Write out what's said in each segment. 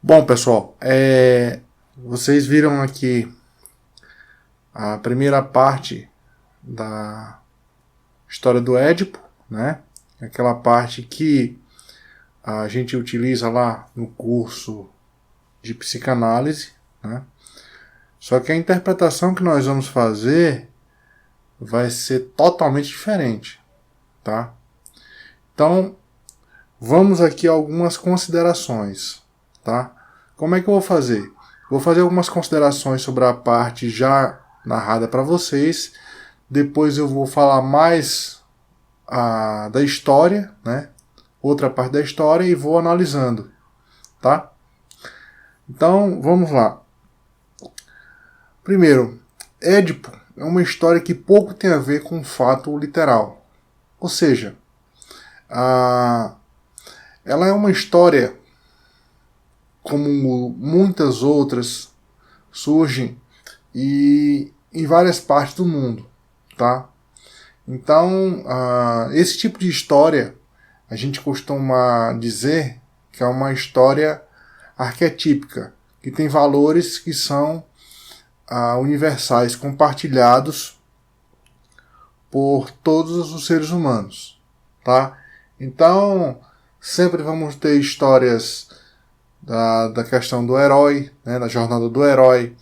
Bom, pessoal, vocês viram aqui a primeira parte da história do Édipo, né? Aquela parte que a gente utiliza lá no curso de psicanálise, né? Só que a interpretação que nós vamos fazer vai ser totalmente diferente, tá? Então, vamos aqui a algumas considerações, tá? Como é que eu vou fazer? Vou fazer algumas considerações sobre a parte já narrada para vocês. Depois eu vou falar mais da história, né? Outra parte da história e vou analisando, tá? Então, vamos lá. Primeiro, Édipo é uma história que pouco tem a ver com o fato literal. Ou seja, ela é uma história como muitas outras surgem e em várias partes do mundo, tá? Então, esse tipo de história a gente costuma dizer que é uma história arquetípica, que tem valores que são universais, compartilhados por todos os seres humanos, tá? Então, sempre vamos ter histórias da questão do herói, né, da jornada do herói,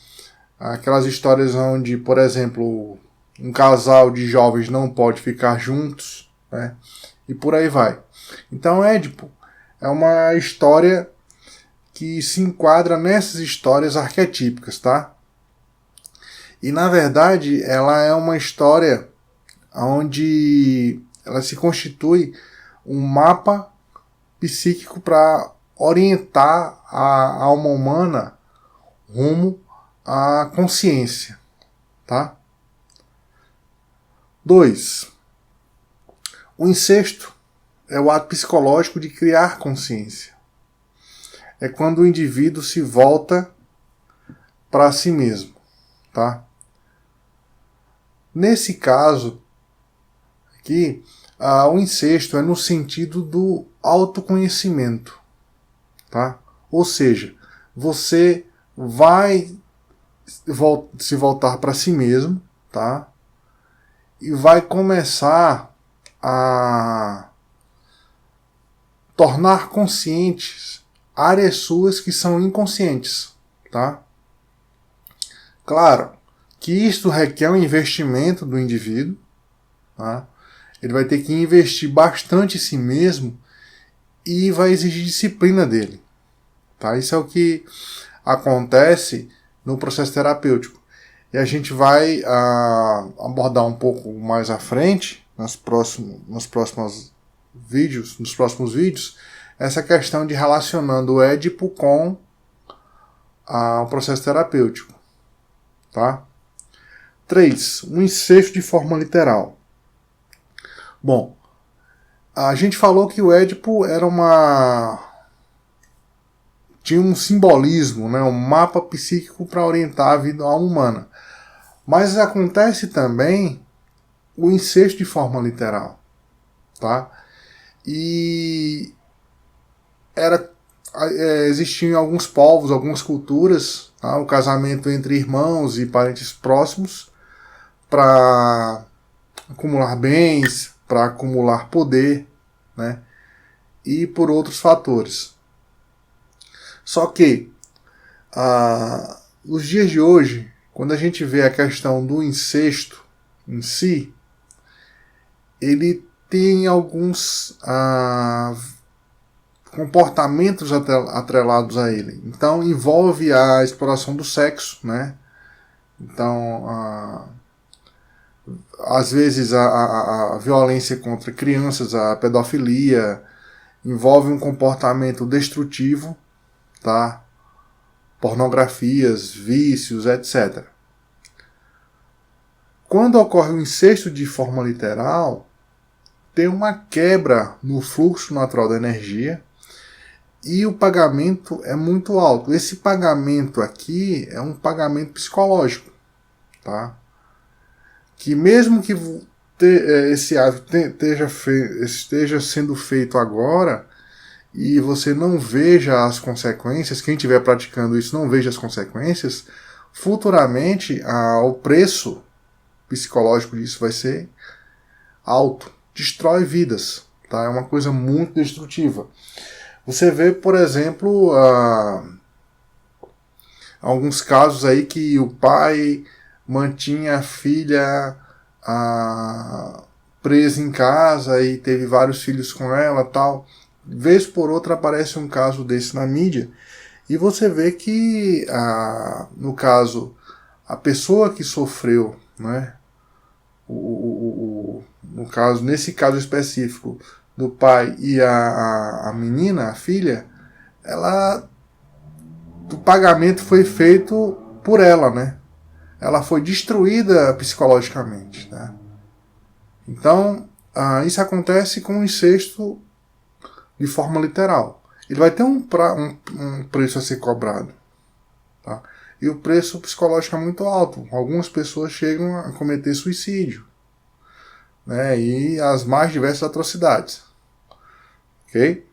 aquelas histórias onde, por exemplo, um casal de jovens não pode ficar juntos, né, e por aí vai. Então, Édipo é uma história que se enquadra nessas histórias arquetípicas, tá? E, na verdade, ela é uma história onde ela se constitui um mapa psíquico para orientar a alma humana rumo à consciência, tá? 2. O incesto é o ato psicológico de criar consciência. É quando o indivíduo se volta para si mesmo, tá? Nesse caso aqui, o incesto é no sentido do autoconhecimento, tá? Ou seja, você vai se voltar para si mesmo, tá? E vai começar a tornar conscientes áreas suas que são inconscientes, tá? Claro que isto requer um investimento do indivíduo, tá? Ele vai ter que investir bastante em si mesmo e vai exigir disciplina dele, tá? Isso é o que acontece no processo terapêutico. E a gente vai abordar um pouco mais à frente, nos próximos vídeos, essa questão de relacionando o Édipo com o processo terapêutico. Tá? 3. Um incesto de forma literal. Bom, a gente falou que o Édipo tinha um simbolismo, né, um mapa psíquico para orientar a vida humana. Mas acontece também o incesto de forma literal, tá? E existiam em alguns povos, algumas culturas, tá? O casamento entre irmãos e parentes próximos para acumular bens, para acumular poder, né? E por outros fatores. Só que nos dias de hoje, quando a gente vê a questão do incesto em si, ele tem alguns comportamentos atrelados a ele. Então envolve a exploração do sexo, né? Então, às vezes a violência contra crianças, a pedofilia, envolve um comportamento destrutivo, tá? Pornografias, vícios, etc. Quando ocorre o incesto de forma literal, tem uma quebra no fluxo natural da energia e o pagamento é muito alto. Esse pagamento aqui é um pagamento psicológico, tá? Que mesmo que esse ato esteja sendo feito agora, e você não veja as consequências, quem estiver praticando isso não veja as consequências, futuramente o preço psicológico disso vai ser alto. Destrói vidas, tá? É uma coisa muito destrutiva. Você vê, por exemplo, alguns casos aí que o pai mantinha a filha presa em casa e teve vários filhos com ela, tal. Vez por outra aparece um caso desse na mídia e você vê que, no caso, a pessoa que sofreu, né, no caso, nesse caso específico do pai e a menina, a filha, o pagamento foi feito por ela, né? Ela foi destruída psicologicamente, né? Então, isso acontece com o incesto de forma literal. Ele vai ter um preço a ser cobrado, tá? E o preço psicológico é muito alto. Algumas pessoas chegam a cometer suicídio, né? E as mais diversas atrocidades. Ok?